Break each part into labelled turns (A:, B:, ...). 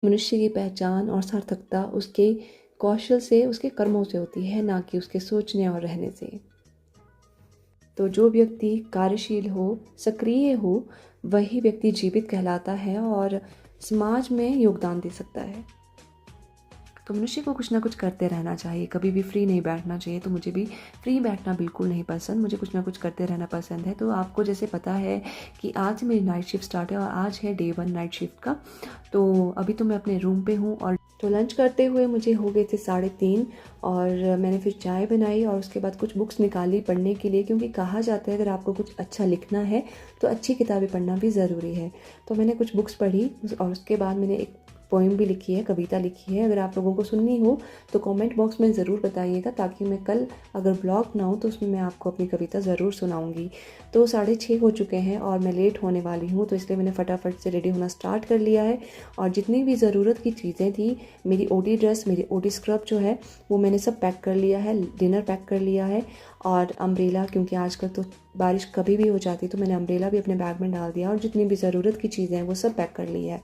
A: मनुष्य की पहचान और सार्थकता उसके कौशल से, उसके कर्मों से होती है, ना कि उसके सोचने और रहने से। तो जो व्यक्ति कार्यशील हो, सक्रिय हो, वही व्यक्ति जीवित कहलाता है और समाज में योगदान दे सकता है। तो मनुष्य को कुछ ना कुछ करते रहना चाहिए, कभी भी फ्री नहीं बैठना चाहिए। तो मुझे भी फ्री बैठना बिल्कुल नहीं पसंद, मुझे कुछ ना कुछ करते रहना पसंद है। तो आपको जैसे पता है कि आज से मेरी नाइट शिफ्ट स्टार्ट है और आज है डे 1 नाइट शिफ्ट का। तो अभी तो मैं अपने रूम पे हूँ और तो लंच करते हुए मुझे हो गए थे 3:30 और मैंने फिर चाय बनाई और उसके बाद कुछ बुक्स निकाली पढ़ने के लिए, क्योंकि कहा जाता है अगर आपको कुछ अच्छा लिखना है तो अच्छी किताबें पढ़ना भी ज़रूरी है। तो मैंने कुछ बुक्स पढ़ी और उसके बाद मैंने एक पोइम भी लिखी है, कविता लिखी है। अगर आप लोगों को सुननी हो तो कमेंट बॉक्स में ज़रूर बताइएगा, ताकि मैं कल अगर ब्लॉग ना हो तो उसमें मैं आपको अपनी कविता ज़रूर सुनाऊंगी। तो 6:30 हो चुके हैं और मैं लेट होने वाली हूँ, तो इसलिए मैंने फटाफट से रेडी होना स्टार्ट कर लिया है। और जितनी भी ज़रूरत की चीज़ें थी, मेरी ओटी ड्रेस, मेरी ओटी स्क्रब जो है वो मैंने सब पैक कर लिया है, डिनर पैक कर लिया है। और अम्ब्रेला, क्योंकि आजकल तो बारिश कभी भी हो जाती, तो मैंने अम्ब्रेला भी अपने बैग में डाल दिया और जितनी भी ज़रूरत की चीज़ें हैं वो सब पैक कर ली है।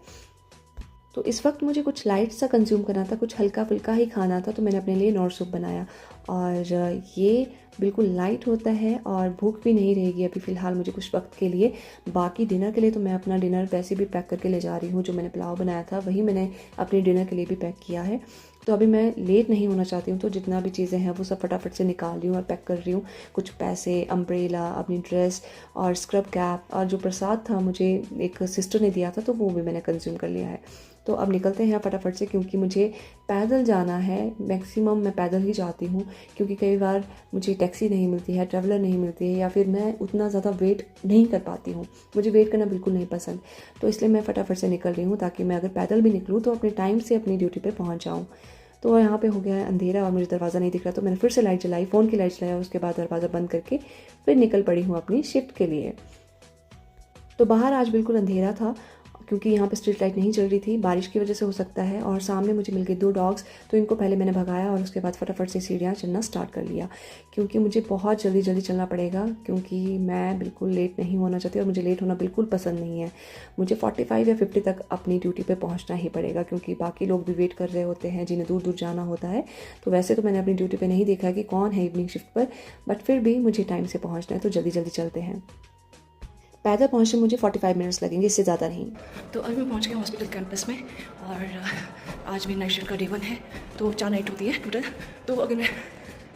A: तो इस वक्त मुझे कुछ लाइट सा कंज्यूम करना था, कुछ हल्का फुल्का ही खाना था, तो मैंने अपने लिए नॉर सूप बनाया। और ये बिल्कुल लाइट होता है और भूख भी नहीं रहेगी अभी फ़िलहाल मुझे कुछ वक्त के लिए। बाकी डिनर के लिए तो मैं अपना डिनर वैसे भी पैक करके ले जा रही हूँ, जो मैंने पुलाव बनाया था वही मैंने अपने डिनर के लिए भी पैक किया है। तो अभी मैं लेट नहीं होना चाहती हूँ, तो जितना भी चीज़ें हैं वो सब फटाफट से निकाल रही हूँ और पैक कर रही हूँ। कुछ पैसे, अम्ब्रेला, अपनी ड्रेस और स्क्रब कैप, और जो प्रसाद था मुझे एक सिस्टर ने दिया था तो वो भी मैंने कंज्यूम कर लिया है। तो अब निकलते हैं फटाफट से, क्योंकि मुझे पैदल जाना है। मैक्सिमम मैं पैदल ही जाती हूँ, क्योंकि कई बार मुझे टैक्सी नहीं मिलती है, ट्रैवलर नहीं मिलती है, या फिर मैं उतना ज़्यादा वेट नहीं कर पाती हूँ। मुझे वेट करना बिल्कुल नहीं पसंद, तो इसलिए मैं फटाफट से निकल रही हूँ, ताकि मैं अगर पैदल भी निकलूँ तो अपने टाइम से अपनी ड्यूटी पर पहुँच जाऊँ। तो यहाँ पे हो गया है अंधेरा और मुझे दरवाज़ा नहीं दिख रहा, तो मैंने फिर से लाइट जलाई, फ़ोन की लाइट जलाई, उसके बाद दरवाज़ा बंद करके फिर निकल पड़ी हूँ अपनी शिफ्ट के लिए। तो बाहर आज बिल्कुल अंधेरा था, क्योंकि यहाँ पे स्ट्रीट लाइट नहीं चल रही थी, बारिश की वजह से हो सकता है। और सामने मुझे मिल गए 2 डॉग्स, तो इनको पहले मैंने भगाया और उसके बाद फटाफट से सीढ़ियाँ चलना स्टार्ट कर लिया, क्योंकि मुझे बहुत जल्दी जल्दी चलना पड़ेगा, क्योंकि मैं बिल्कुल लेट नहीं होना चाहती और मुझे लेट होना बिल्कुल पसंद नहीं है। मुझे 45 या 50 तक अपनी ड्यूटी पर पहुँचना ही पड़ेगा, क्योंकि बाकी लोग भी वेट कर रहे होते हैं जिन्हें दूर दूर जाना होता है। तो वैसे तो मैंने अपनी ड्यूटी पर नहीं देखा कि कौन है इवनिंग शिफ्ट पर, बट फिर भी मुझे टाइम से पहुँचना है, तो जल्दी जल्दी चलते हैं। पैदल पहुँचने मुझे 45 मिनट्स लगेंगे, इससे ज़्यादा नहीं।
B: तो अभी मैं पहुंच गया हॉस्पिटल कैंपस में और आज मेरी नाइट शिफ्ट का डे 1 है, तो 4 नाइट होती है टोटल। तो अगर मैं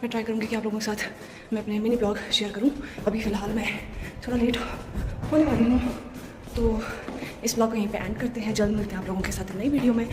B: ट्राई करूँगी कि आप लोगों के साथ मैं अपने मिनी ब्लॉग शेयर करूँ। अभी फ़िलहाल मैं थोड़ा लेट होने वाली हूँ, तो इस ब्लॉग को यहीं पे एंड करते हैं। जल्द मिलते हैं आप लोगों के साथ नई वीडियो में।